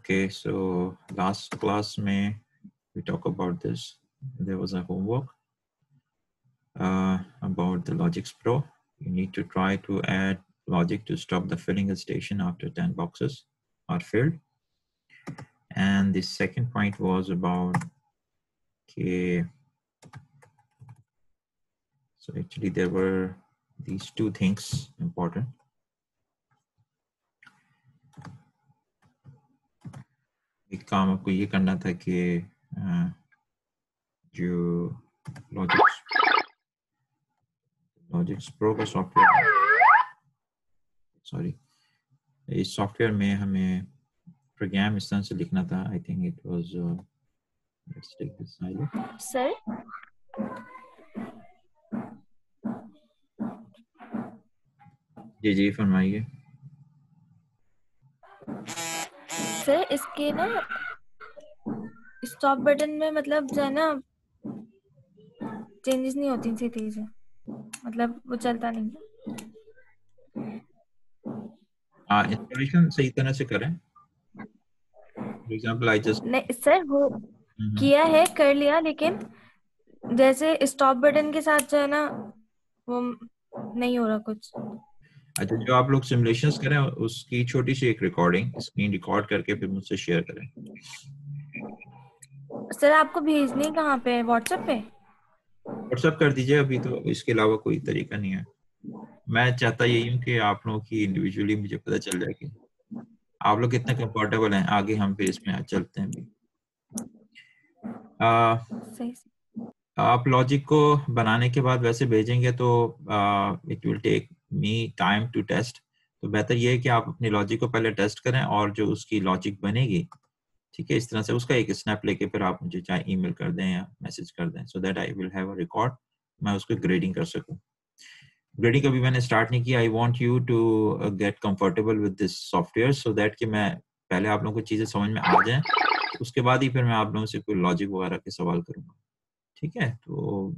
Okay, so last class में we talk about this. There was a homework about the Logics Pro. You need to try to add logic to stop the filling station after 10 boxes are filled. And the second point was about, okay, so actually there were these two things important. एक काम आपको ये करना था कि जो logics pro का software, sorry, इस सॉफ्टवेयर में हमें प्रोग्राम इस तरह से लिखना था. I think it was, let's take this side. Sir ji ji फरमाइए. सर इसके ना स्टॉप बटन में मतलब जो है ना चेंजेस नहीं होती सीधी से, मतलब वो चलता नहीं. इंस्टॉलेशन सही तरह से करें. फॉर एग्जांपल आई जस्ट, नहीं सर वो किया है, कर लिया, लेकिन जैसे स्टॉप बटन के साथ जो है ना वो नहीं हो रहा कुछ. अच्छा, जो आप लोग सिमुलेशंस करें उसकी छोटी सी एक रिकॉर्डिंग स्क्रीन रिकॉर्ड करके फिर मुझसे शेयर करें. सर आपको भेजनी कहाँ पे, व्हाट्सएप पे? व्हाट्सएप कर दीजिए. अभी तो इसके अलावा कोई तरीका नहीं है. मैं चाहता यही हूँ कि आप लोगों की इंडिविजुअली मुझे पता चल जाए कि आप लोग कितने कंफर्टेबल हैं. आगे हम फिर इसमें चलते हैं. भी सही. आप लॉजिक को बनाने के बाद वैसे भेजेंगे तो it will take me time to test. तो बेहतर ये है कि आप अपनी लॉजिक को पहले टेस्ट करें और जो उसकी लॉजिक बनेगी, ठीक है, इस तरह से उसका एक स्नैप लेके फिर आप मुझे चाहे ईमेल कर दें या मैसेज कर दें, so that I will have a record, मैं उसको ग्रेडिंग कर सकूं. ग्रेडिंग अभी मैंने स्टार्ट नहीं किया. I want you to get comfortable with this software so that कि मैं पहले आप लोगों को चीजें समझ में आ जाएं, उसके बाद ही फिर मैं आप लोगों से कोई लॉजिक वगैरह के सवाल करूंगा. ठीक है, तो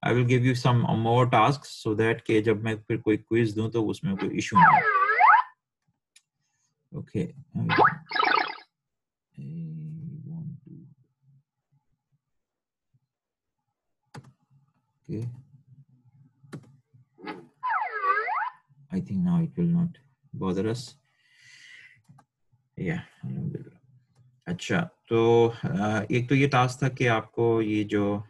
I will give you some more task so that कि जब मैं फिर कोई क्विज दूं तो उसमें कोई इशू ना हो. Okay, okay, I think now it will not bother us. Yeah, alhamdulillah. अच्छा, तो एक तो ये टास्क था कि आपको ये जो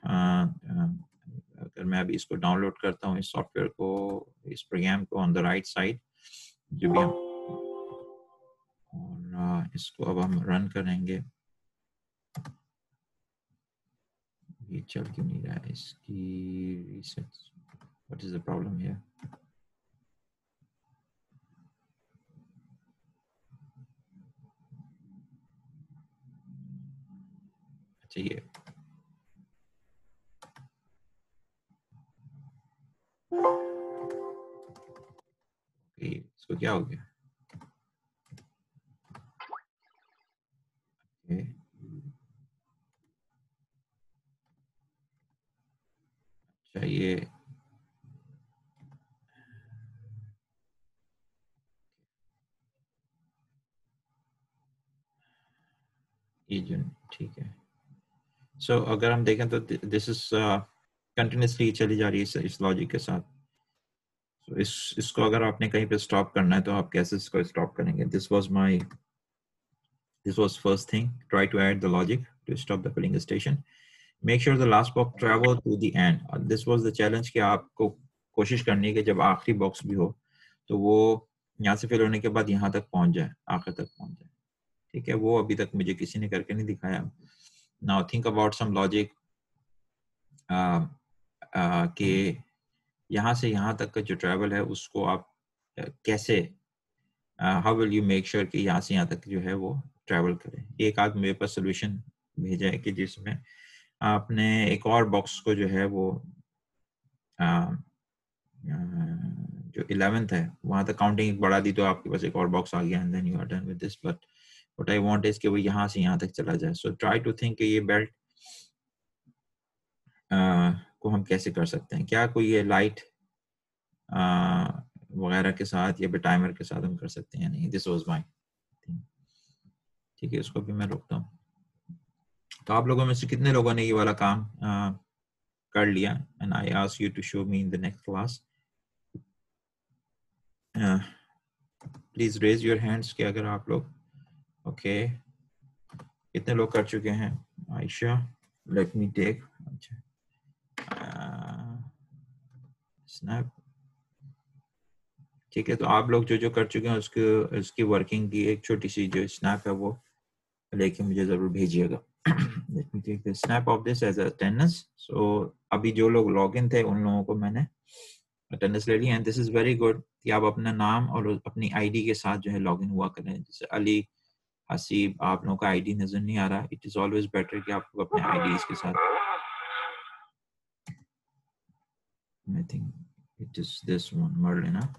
अगर मैं अभी इसको डाउनलोड करता हूँ इस सॉफ्टवेयर को, इस प्रोग्राम को, ऑन द राइट साइड जो भी हम, और इसको अब हम रन करेंगे. ये चल क्यों नहीं रहा है इसकी reset? What is the problem here? अच्छा, ये इसको क्या हो गया? Okay. अच्छा, ये जो ठीक है. सो अगर हम देखें तो दिस इज कंटिन्यूसली चली जा रही है इस लॉजिक के साथ. So इसको अगर आपने कहीं पे स्टॉप करना है तो आप कैसे इसको स्टॉप करेंगे? This was first thing. Try to add the logic to stop the filling station. Make sure the last box travel to the end. This was the challenge कि आपको कोशिश करनी है कि जब आखिरी बॉक्स भी हो तो वो यहाँ से फिल होने के बाद यहाँ तक पहुँच जाए, आखिर तक पहुँच जाए. ठीक है, वो अभी तक मुझे किसी ने करके नहीं दिखाया. Now think about some logic कि यहाँ से यहाँ तक का जो ट्रैवल है उसको आप कैसे, how will you make sure कि यहाँ से यहाँ तक जो है वो ट्रैवल करे. एक आध मेरे पास सोल्यूशन भेजा है कि जिसमें आपने एक और बॉक्स को जो है वो जो 11th है वहां तक काउंटिंग बढ़ा दी तो आपके पास एक और बॉक्स आ गया and then you are done with this. But what I want is कि वो यहाँ से यहाँ तक चला जाए. सो ट्राई टू थिंक कि ये बेल्ट को हम कैसे कर सकते हैं. क्या कोई ये लाइट वगैरह के साथ या टाइमर के साथ हम कर सकते हैं या नहीं? This was my thing. ठीक है, इसको भी मैं रोकता हूँ। तो आप लोगों में से कितने लोगों ने ये वाला काम कर लिया? And I ask you to show me in the next class. Please raise your hands कि अगर आप लोग ओके कितने लोग कर चुके हैं। आयशा, लेट मी टेक, अच्छा स्नैप, ठीक है। तो आप लोग जो जो कर चुके हैं उसकी वर्किंग की एक छोटी सी जो स्नैप है वो लेके मुझे जरूर भेजिएगा। Let me take the snap of this as attendance. So अभी जो लोग लॉगिन थे उन लोगों को मैंने अटेंडेंस ले ली, and this is very good कि आप अपना नाम और अपनी आईडी के साथ जो है लॉगिन हुआ करें। जैसे अली हसीब, आप लोगों का आईडी नजर नहीं आ रहा। इट इज ऑलवेज बेटर कि आप लोग अपने आईडीज के साथ, I think it is this one Marlina,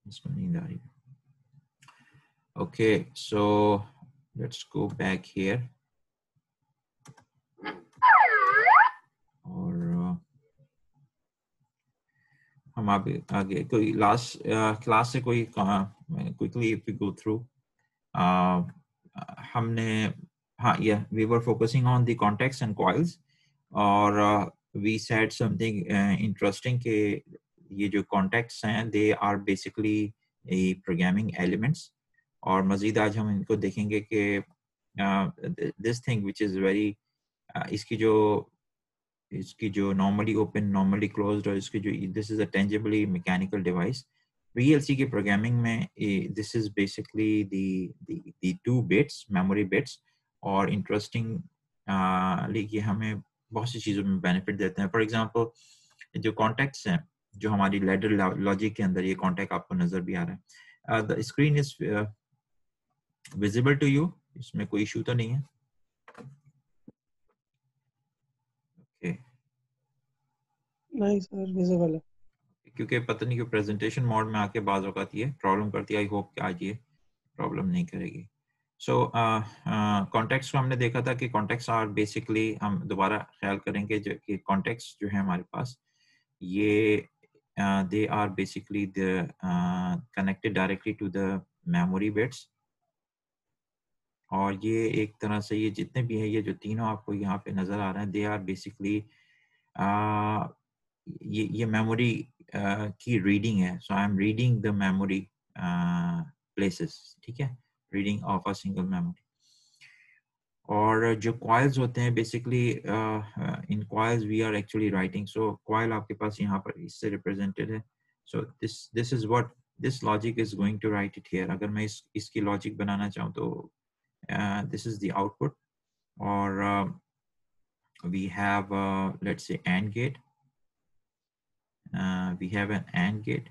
इसको नींद आ रही। Okay so let's go back here और हम आगे आगे कोई लास्ट क्लास से कोई quickly if we go through हमने, हाँ ये we were focusing on the contacts and coils, और वी सेड समथिंग इंटरेस्टिंग कि ये जो कॉन्टेक्ट्स हैं they are basically programming elements, और मजीद आज हम इनको देखेंगे कि this thing which is very इसकी जो नॉर्मली ओपन नॉर्मली क्लोज्ड और इसकी जो this is a tangibly mechanical device. VLC के प्रोग्रामिंग में this is basically the 2 bits memory bits, और इंटरेस्टिंग ये हमें बहुत सी चीज़ों में बेनिफिट देते हैं। फॉर एग्जांपल जो कॉन्टेक्ट्स हैं, जो हमारी लैडर लॉजिक के अंदर ये कॉन्टेक्ट आपको नजर भी आ रहा है। The screen is visible to you, इसमें कोई इशू तो नहीं है? ओके नहीं सर, विजिबल है। क्योंकि पता नहीं क्यों प्रेजेंटेशन मोड में आके बाज औकात ये प्रॉब्लम करती है। आई होप कि आज ये प्रॉब्लम नहीं करेगी। सो कॉन्टेक्स्ट को हमने देखा था कि कॉन्टेक्स्ट आर बेसिकली, हम दोबारा ख्याल करेंगे जो कि कॉन्टेक्स्ट जो है हमारे पास ये they are basically the connected directly to the memory bits, और ये एक तरह से ये जितने भी है ये जो तीनों आपको यहाँ पे नजर आ रहे हैं दे आर बेसिकली ये मेमोरी की रीडिंग है। So I am reading the memory places, ठीक है, reading of a single memory. और जो कॉइल्स होते हैं basically in coils we are actually writing. So coil आपके पास यहाँ पर इससे रिप्रेजेंटेड है। So this is what this logic is going to write it here. अगर मैं इसकी लॉजिक बनाना चाहूँ तो दिस इज द आउटपुट, और we have let's say AND gate, we have an AND gate,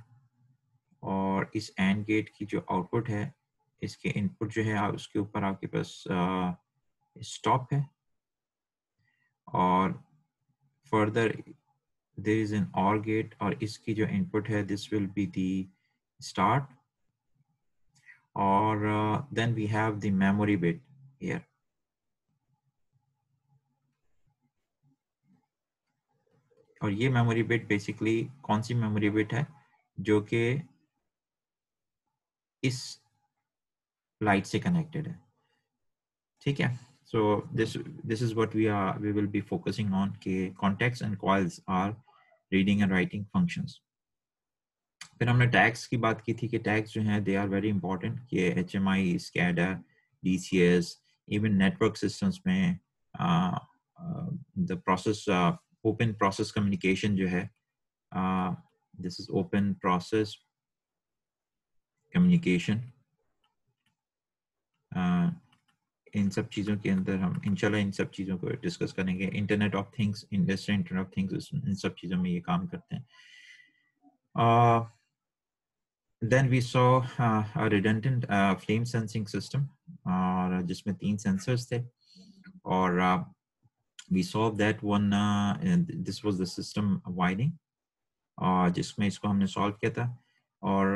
और इस AND gate की जो आउटपुट है इसके इनपुट जो है उसके ऊपर आपके पास स्टॉप है, और further there is an OR gate, और इसकी जो इनपुट है this will be the start, और then we have the memory bit here. और ये मेमोरी बिट बेसिकली कौन सी मेमोरी बिट है? जो कि इस लाइट से कनेक्टेड है, ठीक है। So this is what we will be focusing on कि contacts and coils are reading and writing functions. फिर हमने टैग्स की बात की थी कि टैग्स जो हैं दे आर वेरी इंपॉर्टेंट, कि HMI, SCADA, DCS, even network systems में the process open process communication जो है, this is open process communication. इन सब चीज़ों के अंदर हम इंशाल्लाह इन सब चीज़ों को डिस्कस करेंगे। Internet of things, industrial internet of things, इन सब चीज़ों में ये काम करते हैं। Then we saw a redundant flame sensing system, और जिसमें 3 sensors थे, और we solved that one, and this was the system wiring, जिसमें इसको हमने सॉल्व किया था। और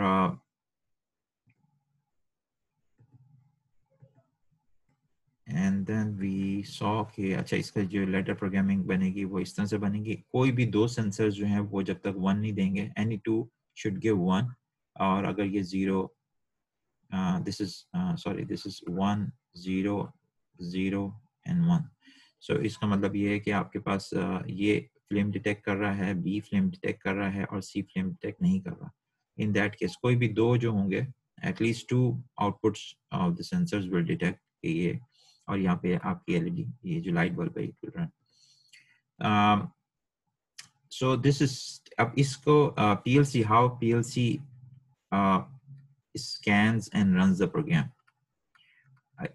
एंड देन वी सॉ कि अच्छा इसका जो लेटर प्रोग्रामिंग बनेगी वो इस तरह से बनेगी, कोई भी 2 सेंसर्स जो हैं वो जब तक 1 नहीं देंगे, एनी 2 शुड गिव 1, और अगर ये 0 दिस इज 1 0 0 एंड 1। सो इसका मतलब ये है कि आपके पास ये फ्लेम डिटेक्ट कर रहा है, बी फ्लेम डिटेक्ट कर रहा है और सी फ्लेम डिटेक्ट नहीं कर रहा। इन दैट केस कोई भी दो जो होंगे, at least to outputs of the sensors will detect ये, और यहाँ पे आपकी एलईडी, ये जो लाइट बल्ब है, it will run. So this is, अब इसको PLC, how PLC scans and runs the program।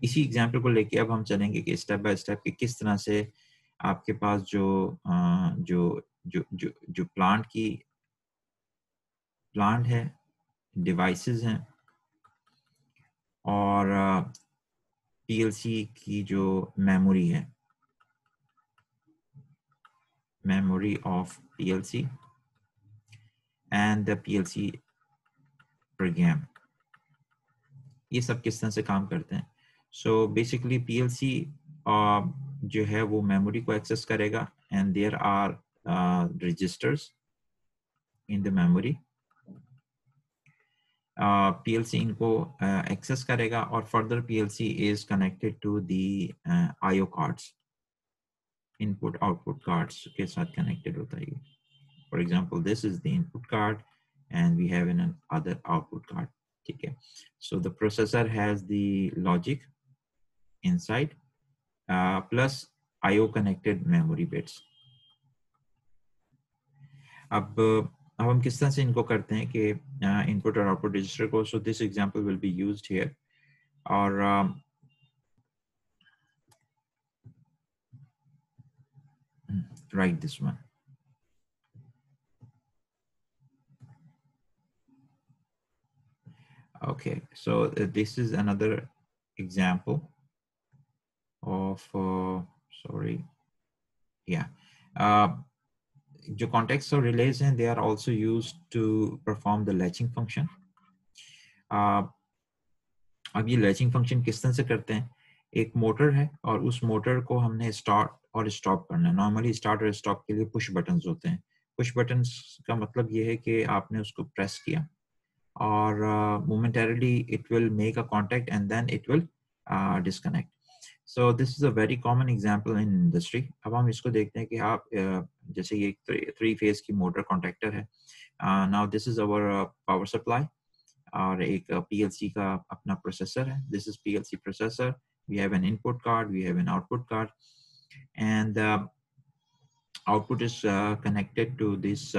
इसी एग्जांपल को लेके अब हम चलेंगे कि स्टेप बाय स्टेप कि किस तरह से आपके पास जो प्लांट है, डिवाइसेस हैं, और पीएलसी की जो मेमोरी है, memory of PLC and the PLC program, ये सब किस तरह से काम करते हैं। सो बेसिकली पीएलसी जो है वो मेमोरी को एक्सेस करेगा, and there are registers in the memory. PLC इनको एक्सेस करेगा, और further PLC is connected to the IO cards, input output cards के साथ कनेक्टेड होता है। For example this is the input card and we have another output card, ठीक है। So the processor has the logic inside plus IO connected memory bits। अब हम किस तरह से इनको करते हैं कि इनपुट और आउटपुट रजिस्टर को। So this example will be used here, और write this one। Okay, so this is another example of sorry, yeah, जो context और relays हैं, they are also used to perform the latching function। अब ये latching function किस तरह से करते हैं, एक मोटर है और उस मोटर को हमने स्टार्ट और स्टॉप करना है। नॉर्मली स्टार्ट और स्टॉप के लिए पुश बटन्स होते हैं। पुश बटन्स का मतलब ये है कि आपने उसको प्रेस किया और momentarily it will make a contact and then it will disconnect. So this is a very common example in industry. अब हम इसको देखते हैं कि आप जैसे ये थ्री फेज की मोटर कॉन्टेक्टर है। Now this is our power supply, और एक पीएलसी का अपना प्रोसेसर है। This is PLC processor. We have an input card, we have an output card, and output is connected to this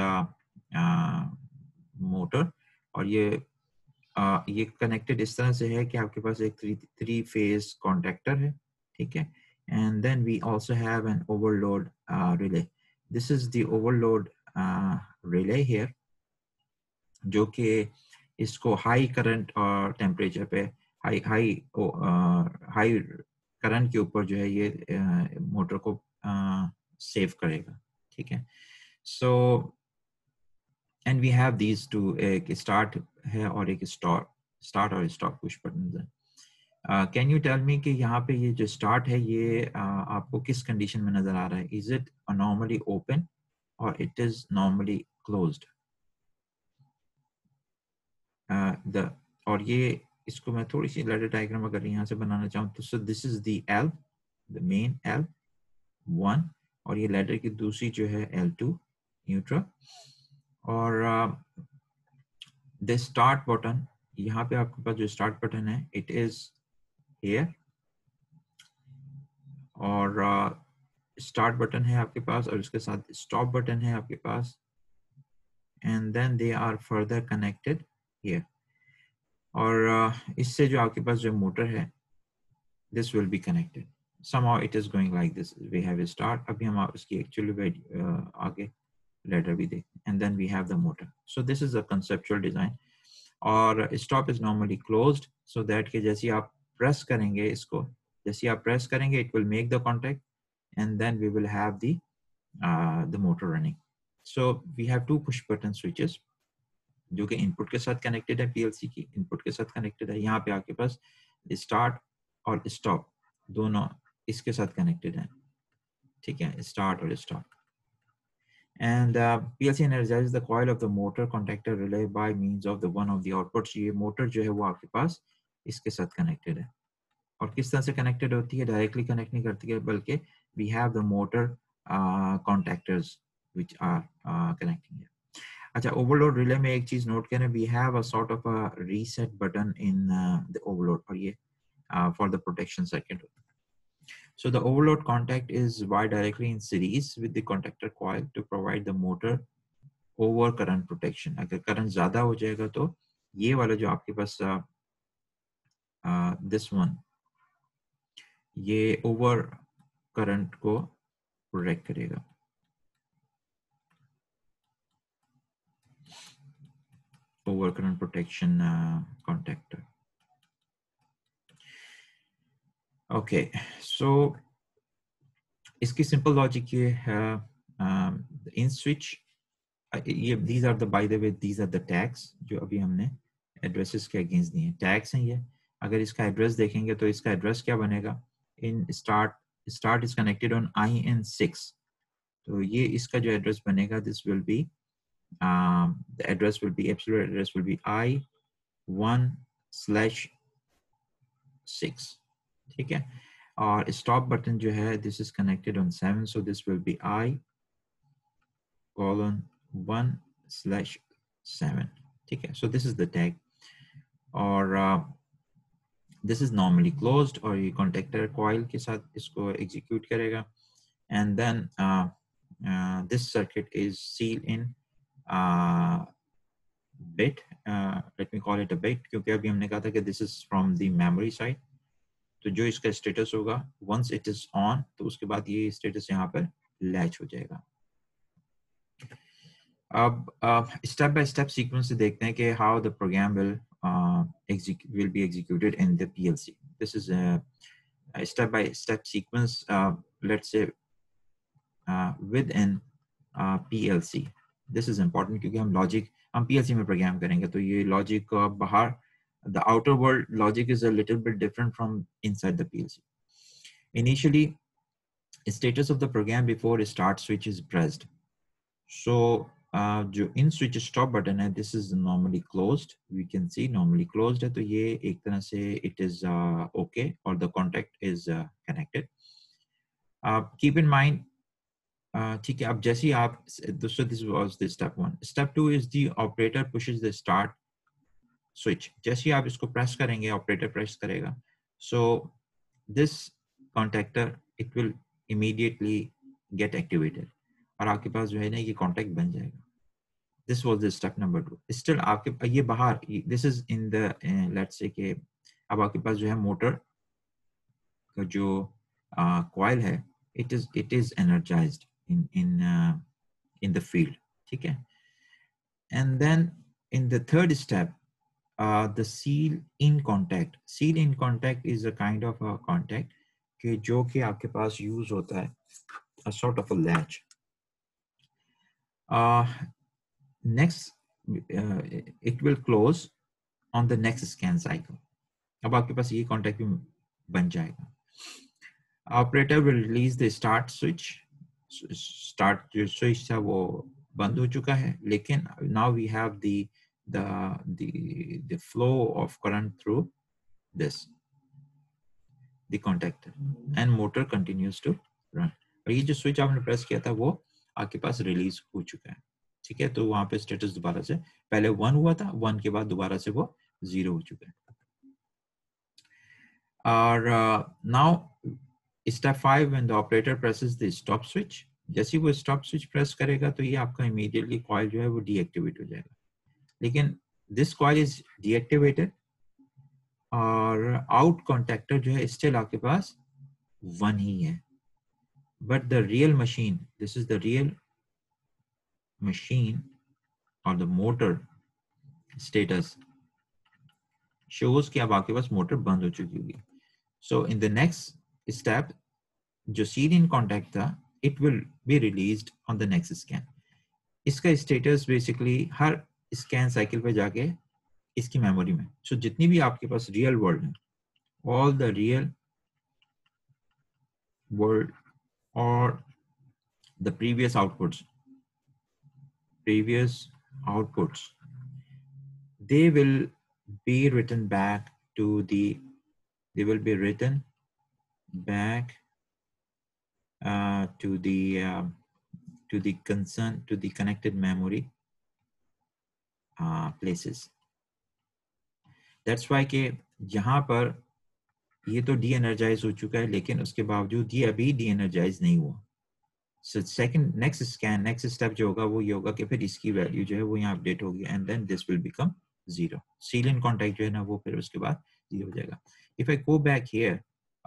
motor. और ये connected इस तरह से है कि आपके पास एक थ्री फेज कॉन्टेक्टर है, ठीक है। And then we also have an overload relay. This is the overload relay here, जो कि इसको हाई करंट और टेम्परेचर पे, हाई हाई करंट के ऊपर जो है ये मोटर को सेव करेगा, ठीक है। So and we have these two, एक स्टार्ट है और एक स्टार्ट और स्टॉप पुश बटन है। कैन यू टेल मी कि यहाँ पे ये जो स्टार्ट है ये आपको किस कंडीशन में नजर आ रहा है? इज इट नॉर्मली ओपन और इट इज नॉर्मली क्लोज्ड? और ये इसको मैं थोड़ी सी लेटर डायग्राम अगर यहाँ से बनाना चाहूँ तो सो this is the L, the main L 1, और ये लेटर की दूसरी जो है L2 न्यूट्रल। और द स्टार्ट बटन, यहाँ पे आपके पास जो स्टार्ट बटन है इट इज हियर, और स्टार्ट बटन है आपके पास और उसके साथ स्टॉप बटन है आपके पास, and then they are further connected here. और इससे जो आपके पास जो मोटर है, this will be connected somehow, it is going like this। we have a start, अभी हम इसकी actually आगे later भी देखें, and then we have the motor। so this is a conceptual design। और stop is normally closed so that कि जैसे आप press करेंगे इसको, जैसे आप press करेंगे it will make the contact and then we will have the motor running। so we have two push button switches जो कि इनपुट के साथ कनेक्टेड है, पीएलसी की इनपुट के साथ कनेक्टेड है। यहाँ पे आपके पास स्टार्ट और स्टॉप दोनों इसके साथ कनेक्टेड है, ठीक है, स्टार्ट और stop. And PLC energise the coil of the motor contactor relay by means of the one of the outputs. ये मोटर जो है वो आपके पास इसके साथ कनेक्टेड है। और किस तरह से कनेक्टेड होती है, डायरेक्टली कनेक्ट नहीं करती है, बल्कि we have the motor contactors which are connecting it. अच्छा, ओवरलोड रिले में एक चीज नोट करें, we have a sort of a reset button in the overload, और ये for the protection circuit. So the overload contact is wired directly in series with the contactor coil to provide the motor over current protection. अगर current ज्यादा हो जाएगा तो ये वाला जो आपके पास दिस वन, ये ओवर करंट को प्रोटेक्ट करेगा। Over current protection contactor. Okay, so इसकी सिंपल लॉजिक ये है, इन स्विच, ये these are the, by the way, these are the tags जो अभी हमने एड्रेसेस के अगेंस्ट दिए हैं, टैग्स हैं ये। अगर इसका एड्रेस देखेंगे तो इसका एड्रेस क्या बनेगा, in start is connected on IN6, तो ये इसका जो एड्रेस बनेगा, this will be the address will be, absolute address will be I1/6, ठीक है। और स्टॉप बटन जो है, this is connected on 7, so this will be I:1/7, ठीक है। So this is the tag, और दिस इज नॉर्मली क्लोज्ड, और ये कॉन्टैक्टर कॉइल के साथ इसको एग्जीक्यूट करेगा, and then this circuit is seal in bit, let me call it a bit, क्योंकि अभी हमने कहा था कि this is from the memory side, तो जो इसका स्टेटस होगा once it is on, तो उसके बाद ये स्टेटस यहाँ पर लैच हो जाएगा। अब स्टेप बाय स्टेप सीक्वेंस से देखते हैं कि how the program will be executed in the PLC. This is a step by step sequence, let's say within PLC. This is important क्योंकि हम लॉजिक हम PLC में प्रोग्राम करेंगे, तो ये लॉजिक बाहर, the outer world logic is a little bit different from inside the PLC. Initially, status of the program before start switch is pressed. So जो in switch stop button है, this is normally closed. We can see normally closed है, तो ये एक तरह से it is okay, or the contact is connected. Keep in mind, ठीक है, अब जैसे ही आप, so this was the step 1. Step 2 is the operator pushes the start switch. जैसे ही आप इसको प्रेस करेंगे, ऑपरेटर प्रेस करेगा, so this contactor, it will immediately get activated, और आपके पास जो है ना ये कॉन्टैक्ट बन जाएगा। This was the step number 2. Still आपके ये बाहर, this is in the let's say कि अब आपके पास जो है मोटर का जो कॉइल है, it is energized in the field, ठीक है। And then in the third step, the seal in contact. Seal in contact is a kind of a contact कि जो कि आपके पास यूज होता है, a sort of a latch. Next, it will close on the next scan cycle. अब आपके पास ये contact भी बन जाएगा। Operator will release the start switch. Start जो switch था वो बंद हो चुका है, लेकिन now we have the flow of current through this, the contactor, and motor continues to run. और ये जो स्विच आपने प्रेस किया था वो आपके पास रिलीज हो चुका है, ठीक है। तो वहां पे स्टेटस दोबारा से, पहले 1 हुआ था, 1 के बाद दोबारा से वो 0 हो चुका है। और now step 5, when the operator presses the stop switch, जैसे ही वो स्टॉप स्विच प्रेस करेगा तो ये आपका इमीडिएटली कॉइल जो है वो डीएक्टिवेट हो जाएगा, लेकिन दिस कॉइल इज डीएक्टिवेटेड, और आउट कॉन्टैक्टर जो है स्टिल आपके पास 1 ही है, but the real machine, this is the real machine और द मोटर स्टेटस शोज कि अब आपके पास मोटर बंद हो चुकी होगी। सो इन द नेक्स्ट स्टेप, जो सील इन कॉन्टैक्ट था, it will be released on the next scan. इसका स्टेटस बेसिकली हर स्कैन साइकिल पे जाके इसकी मेमोरी में, सो जितनी भी आपके पास रियल वर्ल्ड है, all the real world or the previous outputs, they will be written back to the they will be written back to the connected memory places. That's why कि यहाँ पर ये तो डी एनर्जाइज हो चुका है, लेकिन उसके बावजूद ये अभी डी एनर्जाइज नहीं हुआ. सो सेकंड नेक्स्ट स्टेप जो होगा वो ये होगा कि फिर इसकी वैल्यू जो है वो यहाँ अपडेट होगी and then this will become 0. Sealing contact जो है ना वो फिर उसके बाद 0 हो जाएगा. If I go back here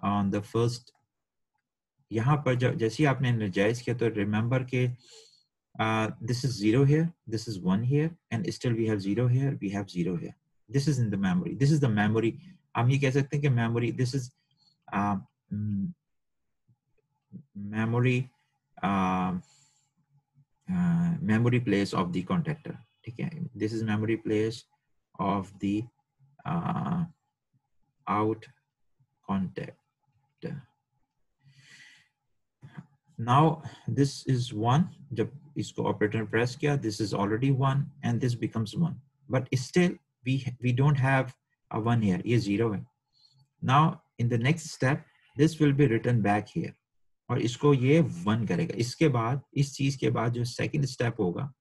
on the first, यहाँ पर जब जैसे ही आपने एनर्जाइज किया तो रिमेंबर के this is 0 here, this is 1 here, and still we have 0 here, we have 0 here. This is in the memory. This is the memory. हम ये कह सकते हैं कि memory, this is memory place of the contactor. ठीक है, this is memory place of the out contactor. Now this is 1. जब इसको operator press किया, this is already 1 and this becomes 1. But still we don't have a 1 here. ये 0 है. Now in the next step, this will be written back here. और इसको ये 1 करेगा. इसके बाद इस चीज के बाद जो second step होगा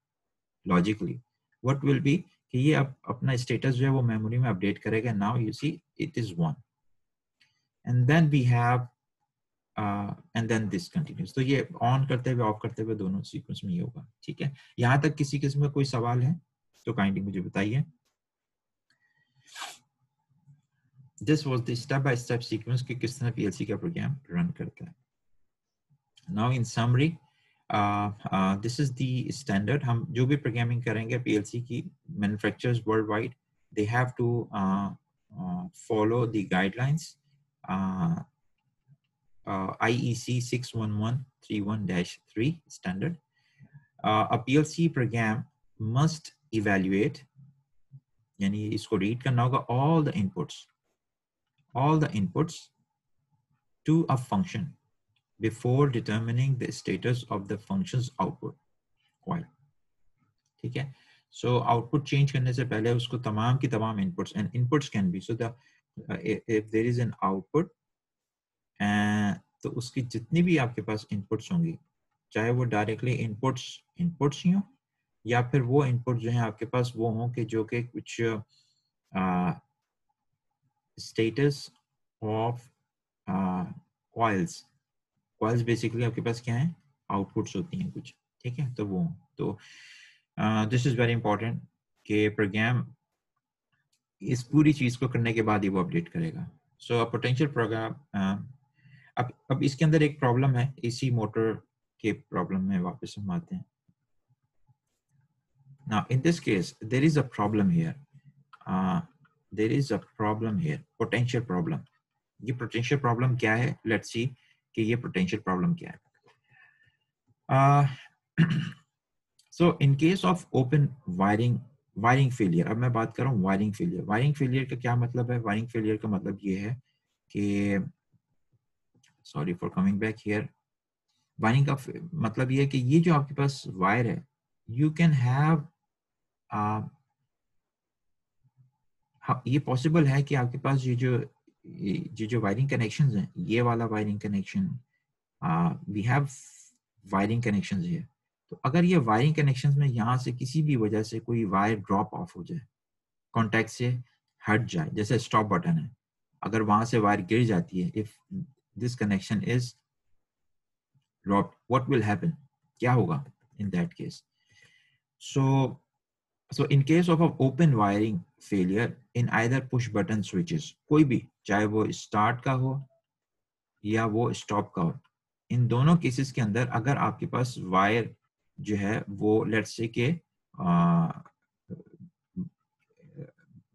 logically, what will be कि ये अब अपना status जो है वो memory में update करेगा. Now you see it is 1. And then we have and then this continues. तो ये ऑन करते हुए ऑफ करते हुए दोनों सीक्वेंस में ये होगा. ठीक है, यहाँ तक किसी किस्म में कोई सवाल है तो काइंडली मुझे बताइए. This was the step by step sequence कि किस तरह PLC का प्रोग्राम रन करता है. Now in summary, this is the standard. हम जो भी प्रोग्रामिंग करेंगे PLC की, manufacturers worldwide, they have to follow the guidelines. IEC 61131-3 standard. A PLC program must evaluate, यानी इसको read करना होगा all the inputs to a function before determining the status of the function's output coil. ठीक है, so output change करने से पहले उसको तमाम की तमाम inputs, and inputs can be, so the if there is an output, तो उसकी जितनी भी आपके पास इनपुट्स होंगी, चाहे वो डायरेक्टली इनपुट्स ही हो या फिर वो इनपुट जो है आपके पास वो हों कि जो कि कुछ स्टेटस ऑफ कॉइल्स बेसिकली आपके पास क्या है, आउटपुट्स होती हैं कुछ. ठीक है, तो वो तो दिस इज वेरी इंपॉर्टेंट कि प्रोग्राम इस पूरी चीज को करने के बाद ही वो अपडेट करेगा. सो पोटेंशियल प्रोग्राम, अब इसके अंदर एक प्रॉब्लम है, एसी मोटर के प्रॉब्लम में वापस हम आते हैं. Now in this case there is a problem here. Potential problem. ये potential problem क्या है? Let's see कि ये potential problem क्या है. So in case of open wiring failure, अब मैं बात कर रहा हूँ wiring failure का क्या मतलब है? Wiring failure का मतलब ये है कि, sorry for coming back here, wiring का मतलब ये है कि ये जो आपके पास वायर है, यू कैन हैव, ये पॉसिबल है कि आपके पास ये जो वायरिंग कनेक्शंस हैं, ये वाला wiring connection, we have wiring connections here. तो अगर ये वायरिंग कनेक्शंस में यहाँ से किसी भी वजह से कोई वायर ड्रॉप ऑफ हो जाए, कॉन्टैक्ट से हट जाए, जैसे स्टॉप बटन है, अगर वहां से वायर गिर जाती है, if this connection is dropped, what will happen? क्या होगा in that case? So in case of an open wiring failure in either push button switches, कोई भी, चाहे वो start का हो या वो stop का हो, इन दोनों केसेस के अंदर अगर आपके पास वायर जो है वो let's say के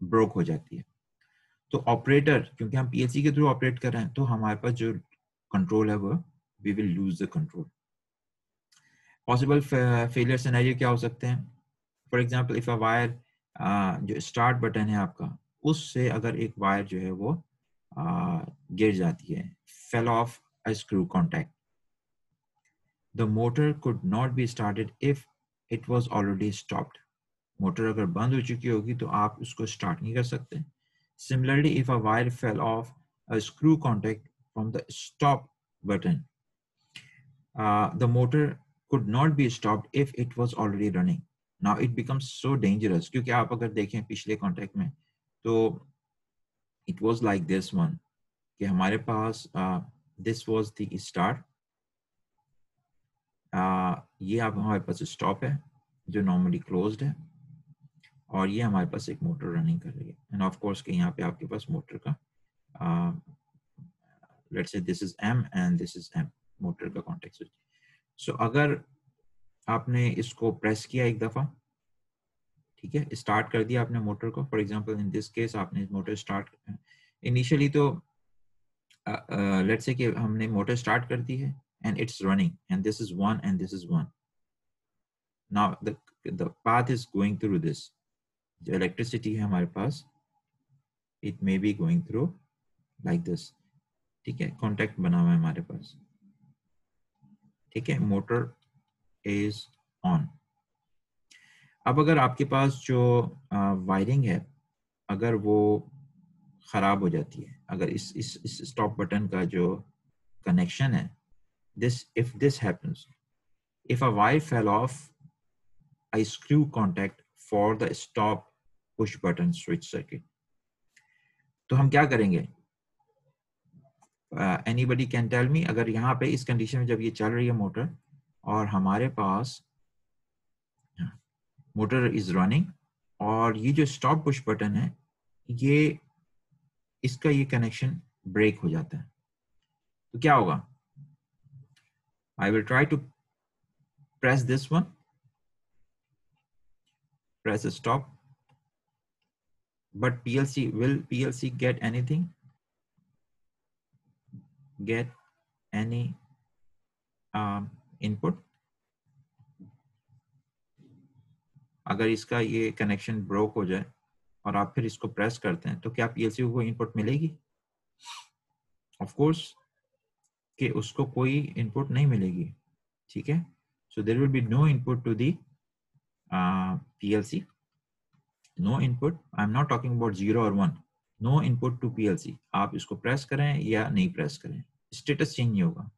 ब्रोक हो जाती है, तो ऑपरेटर, क्योंकि हम PLC के थ्रू ऑपरेट कर रहे हैं, तो हमारे पास जो कंट्रोल है वो we will lose the control. Possible failure scenario क्या हो सकते हैं? For example, if a wire, जो start button है आपका, उससे अगर एक वायर जो है वो गिर जाती है, fell off a screw contact, the motor could not be started if it was already stopped. Motor अगर बंद हो चुकी होगी तो आप उसको स्टार्ट नहीं कर सकते. Similarly, if a wire fell off a screw contact from the stop button, the motor could not be stopped if it was already running. Now it becomes so dangerous, क्योंकि आप अगर देखें पिछले कॉन्टेक्ट में तो it was like this one कि हमारे पास this was the start, ये अब हमारे पास स्टॉप है जो नॉर्मली क्लोज्ड है, और ये हमारे पास एक मोटर रनिंग कर रही है, एंड ऑफ कोर्स कि यहाँ पे आपके पास मोटर का let's say this is M and this is M, motor का कॉन्टेक्ट स्विच. सो अगर आपने इसको प्रेस किया एक दफा, ठीक है, स्टार्ट कर दिया आपने मोटर को, for example in this case आपने मोटर स्टार्ट इनिशियली तो लेट्स से कि हमने मोटर स्टार्ट कर दी है and it's running and this is 1 and this is 1. Now the path is going through this. जो electricity है हमारे पास, it may be going through like this. ठीक है, contact बना हुआ है हमारे पास, ठीक है, motor is on. अब अगर आपके पास जो वायरिंग है अगर वो खराब हो जाती है, अगर इस स्टॉप बटन का जो कनेक्शन है, if this happens, if a wire fell off a screw contact for the stop push button switch circuit, तो हम क्या करेंगे? Anybody can tell me, अगर यहाँ पे इस कंडीशन में जब ये चल रही है मोटर और हमारे पास मोटर इज रनिंग और ये जो स्टॉप पुश बटन है ये इसका ये कनेक्शन ब्रेक हो जाता है, तो क्या होगा? I will try to press this one, press stop, but will PLC get anything? Get any input? अगर इसका ये कनेक्शन ब्रोक हो जाए और आप फिर इसको प्रेस करते हैं तो क्या पीएलसी को इनपुट मिलेगी? ऑफ कोर्स कि उसको कोई इनपुट नहीं मिलेगी, ठीक है. So there will be no input to the PLC, no input. I am not talking about 0 और 1, नो इनपुट टू पीएलसी. आप इसको प्रेस करें या नहीं प्रेस करें, स्टेटस चेंज नहीं होगा,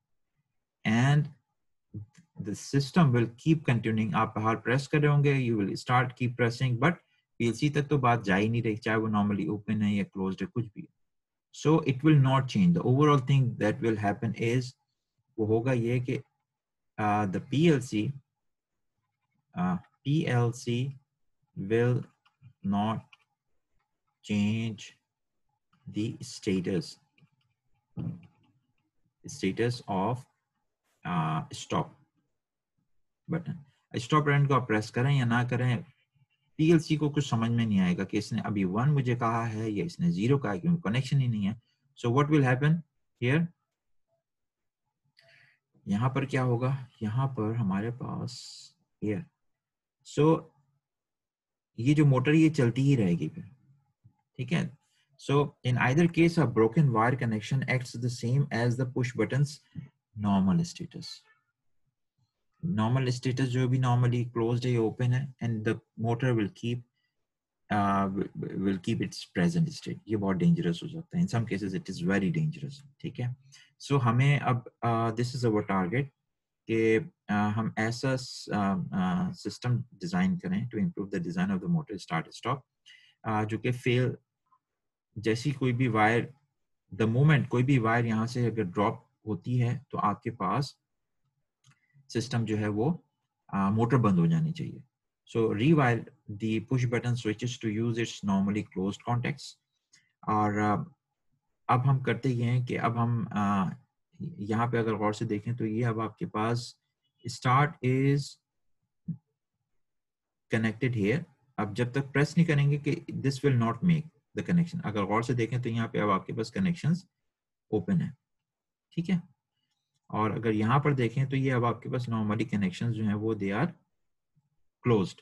and the system will keep continuing. आप बाहर प्रेस कर रहे होंगे, you will start keep pressing, but PLC तक तो बात जा ही नहीं रही, चाहे वो normally open है या closed है, कुछ भी. So it will not change. The overall thing that will happen is वो होगा ये कि the PLC will not change the status of stop button. Stop button को आप प्रेस करें या ना करें, पीएलसी को कुछ समझ में नहीं आएगा कि इसने अभी 1 मुझे कहा है या इसने 0 कहा है, क्योंकि कनेक्शन ही नहीं है. So what will happen here? यहाँ पर क्या होगा? यहाँ पर हमारे पास हियर, सो ये जो मोटर ये चलती ही रहेगी फिर, ठीक है. So in either case a broken wire connection acts the same as the push buttons normal status. Normal status जो भी नॉर्मली क्लोज्ड है, ओपन है, and the motor will keep its present state. ये बहुत डेंजरस हो जाता है, in some cases it is very dangerous, ठीक है. सो हमें अब दिस इज अवर टारगेट कि हम ऐसा सिस्टम डिजाइन करें to improve the design of the motor start stop, जो कि फेल जैसी कोई भी वायर, द मोमेंट कोई भी वायर यहाँ से अगर ड्रॉप होती है तो आपके पास सिस्टम जो है वो मोटर बंद हो जानी चाहिए. So rewire the push button switches to use its normally closed contacts. और अब हम करते ये हैं कि अब हम यहाँ पे अगर गौर से देखें तो ये अब आपके पास स्टार्ट इज कनेक्टेड हियर. अब जब तक प्रेस नहीं करेंगे कि this will not make the connection. अगर गौर से देखें तो यहाँ पे अब आपके पास कनेक्शंस ओपन है, ठीक है. और अगर यहाँ पर देखें तो ये अब आपके पास नॉर्मली कनेक्शंस जो हैं वो they are closed.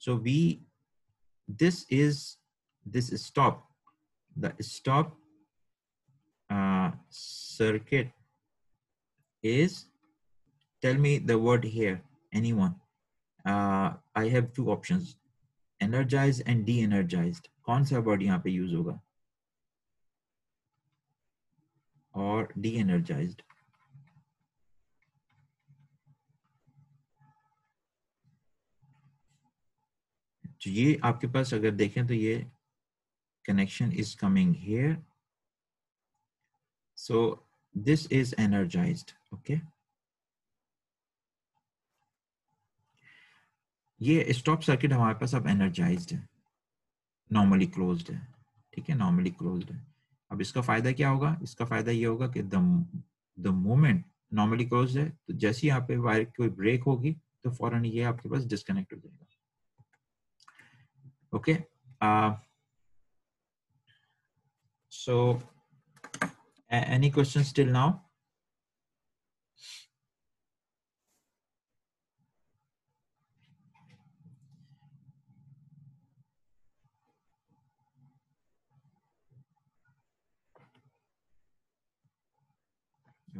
So this stop, the stop circuit is, tell me the word here, anyone. I have 2 options, energized and de-energized. कौन सा वर्ड यहाँ पे यूज होगा? और डी एनर्जाइज्ड। तो ये आपके पास अगर देखें तो ये connection is coming here, so this is energized. Okay, ये स्टॉप सर्किट हमारे पास अब एनर्जाइज्ड है, नॉर्मली क्लोज्ड है। ठीक है, नॉर्मली क्लोज्ड है। अब इसका फायदा क्या होगा? इसका फायदा ये होगा कि द मोमेंट नॉर्मली क्लोज्ड है तो जैसे ही यहाँ पे वायर कोई ब्रेक होगी तो फौरन ये आपके पास डिस्कनेक्ट हो जाएगा। Okay, so any question still now?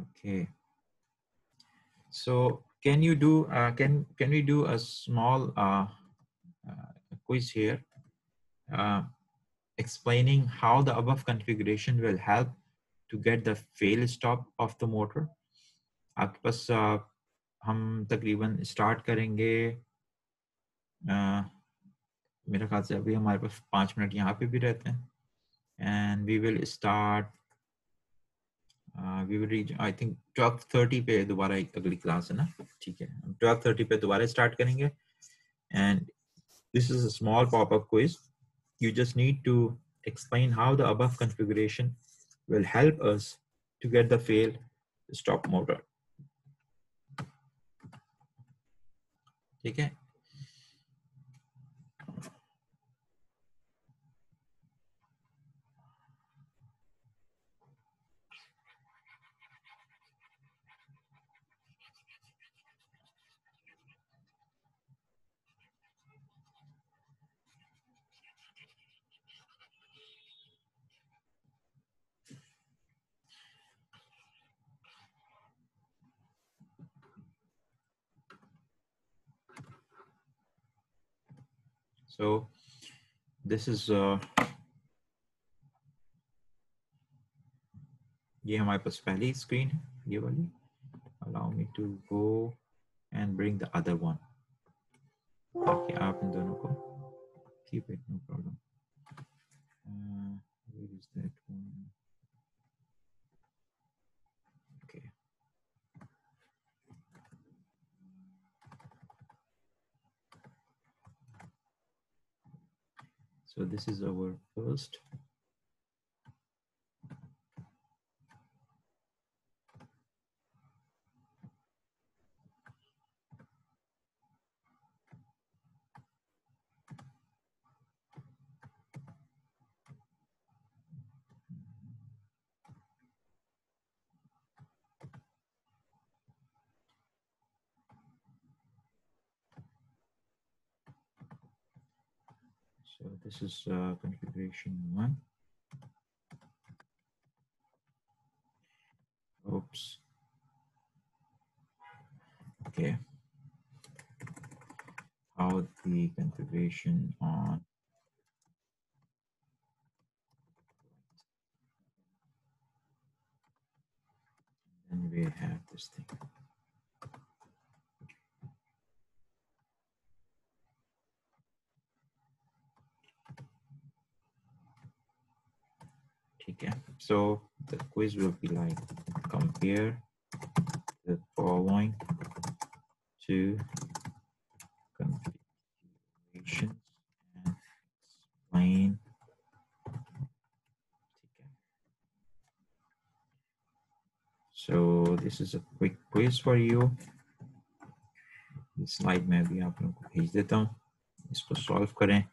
Okay, so can you do can we do a small quiz here explaining how the above configuration will help to get the fail stop of the motor? आपके पास हम तकरीबन start करेंगे, मेरे ख्याल से अभी हमारे पास 5 minute यहाँ पे भी रहते हैं, and we will start we will reach I think 12:30 पे दोबारा एक अगली क्लास है ना। ठीक है, हम 12:30 पे दोबारा स्टार्ट करेंगे, and this is a small pop up quiz. You just need to explain how the above configuration will help us to get the fail stop motor. ठीक है, so this is ये हमारे पास पहली स्क्रीन है, ये वाली. Allow me to go and bring the other one. ताकि आप इन दोनों को keep it, no problem. Where is that one? Okay. So this is our first. So this is configuration 1. Oops. Okay. How the configuration on. And we have this thing. Okay, so the quiz will be like compare the following two configurations and explain. Okay. So this is a quick quiz for you. This slide में भी आप लोगों को भेज देता हूँ, इसको solve करें,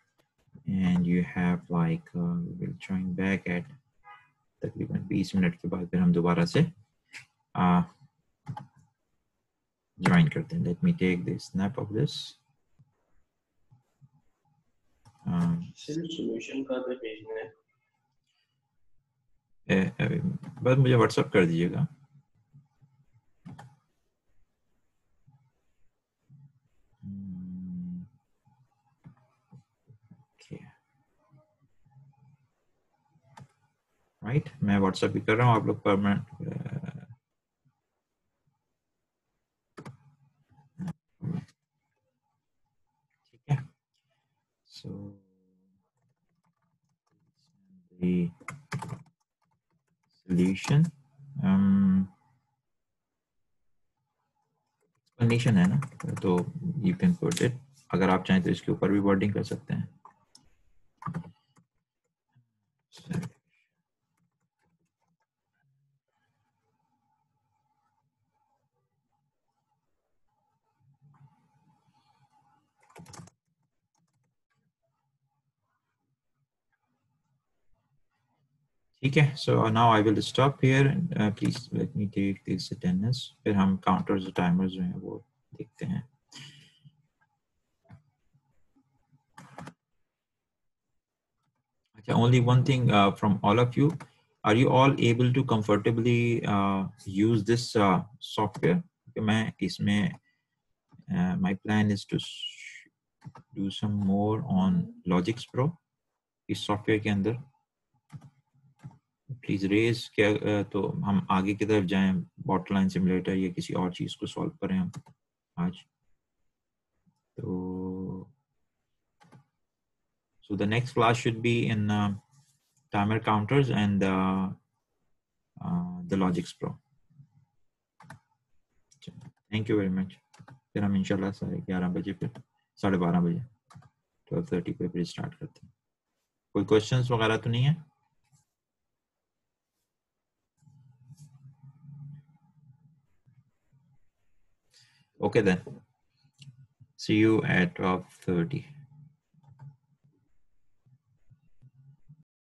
and you have like we will join back at तकरीबन 20 मिनट के बाद फिर हम दोबारा से ज्वाइन करते हैं. Let me take the snap of this. Solution का तो भेजना है, बस मुझे व्हाट्सएप कर दीजिएगा. राइट, मैं व्हाट्सएप भी कर रहा हूँ, आप लोग ठीक है, so the solution कंडीशन है ना, तो यू कैन पुट इट, अगर आप चाहें तो इसके ऊपर भी वर्डिंग कर सकते हैं। ठीक है, so now I will stop here, please let me take this attendance, फिर हम काउंटर्स टाइमर्स जो हैं वो देखते हैं। अच्छा, only one thing from all of you, are you all able to comfortably use this software? मैं इसमें my plan is to do some more on Logix Pro इस सॉफ्टवेयर के अंदर। प्लीज रेज क्या, तो हम आगे की तरफ जाएं, बॉटल लाइन सिमुलेटर या किसी और चीज को सॉल्व करें हम आज। तो so the next class should be in timer counters and the Logix Pro. Thank you very much. फिर हम इंशाल्लाह 11:30 बजे, फिर 12:30 बजे 12:30 पे फिर स्टार्ट करते हैं। कोई क्वेश्चंस वगैरह तो नहीं है? Okay then, see you at 12:30.